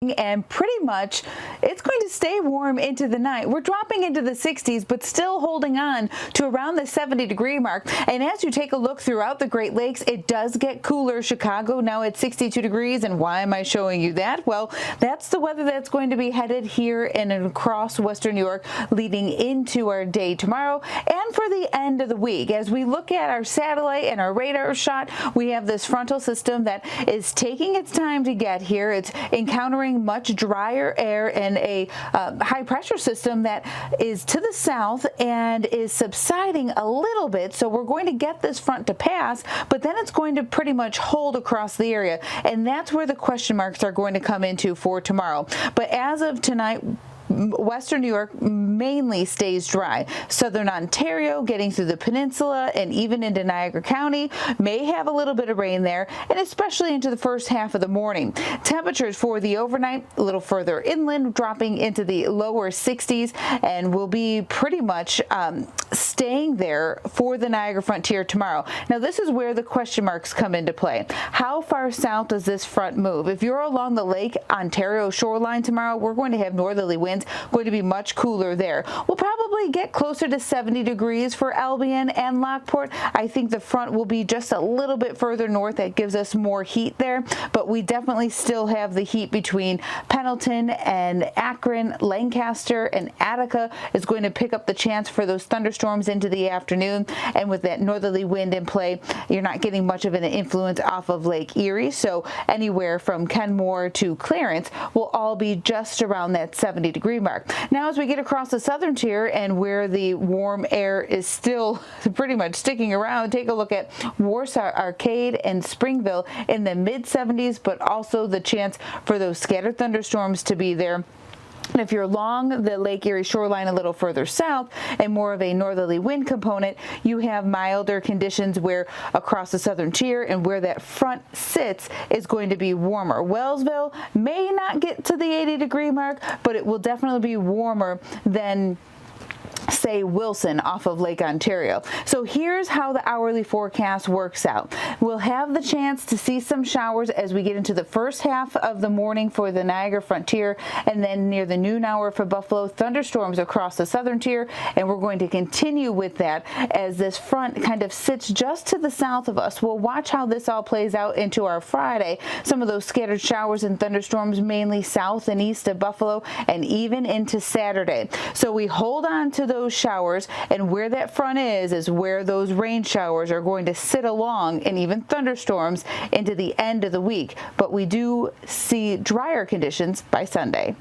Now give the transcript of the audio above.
and pretty much it's going to stay warm into the night. We're dropping into the 60s, but still holding on to around the 70-degree mark. And as you take a look throughout the Great Lakes, it does get cooler. Chicago now at 62 degrees. And why am I showing you that? Well, that's the weather that's going to be headed here and across Western New York leading into our day tomorrow and for the end of the week. As we look at our satellite and our radar shot, we have this frontal system that is taking its time to get here. It's encountering much drier air and a high pressure system that is to the south and is subsiding a little bit. So we're going to get this front to pass, but then it's going to pretty much hold across the area. And that's where the question marks are going to come into for tomorrow. But as of tonight, Western New York mainly stays dry. Southern Ontario, getting through the peninsula and even into Niagara County, may have a little bit of rain there, and especially into the first half of the morning. Temperatures for the overnight, a little further inland, dropping into the lower 60s, and will be pretty much staying there for the Niagara frontier tomorrow. Now, this is where the question marks come into play. How far south does this front move? If you're along the Lake Ontario shoreline tomorrow, we're going to have northerly winds, going to be much cooler there. We'll probably get closer to 70 degrees for Albion and Lockport. I think the front will be just a little bit further north. That gives us more heat there, but we definitely still have the heat between Pendleton and Akron. Lancaster and Attica is going to pick up the chance for those thunderstorms into the afternoon, and with that northerly wind in play, you're not getting much of an influence off of Lake Erie, so anywhere from Kenmore to Clarence will all be just around that 70-degree mark. Now, as we get across the southern tier and where the warm air is still pretty much sticking around, take a look at Warsaw Arcade and Springville in the mid-70s, but also the chance for those scattered thunderstorms to be there. And if you're along the Lake Erie shoreline a little further south and more of a northerly wind component, you have milder conditions where across the southern tier and where that front sits is going to be warmer. Wellsville may not get to the 80-degree mark, but it will definitely be warmer than, say, Wilson off of Lake Ontario. So here's how the hourly forecast works out. We'll have the chance to see some showers as we get into the first half of the morning for the Niagara frontier, and then near the noon hour for Buffalo, thunderstorms across the southern tier, and we're going to continue with that as this front kind of sits just to the south of us. We'll watch how this all plays out into our Friday. Some of those scattered showers and thunderstorms mainly south and east of Buffalo and even into Saturday. So we hold on to those showers, and where that front is where those rain showers are going to sit along, and even thunderstorms into the end of the week. But we do see drier conditions by Sunday.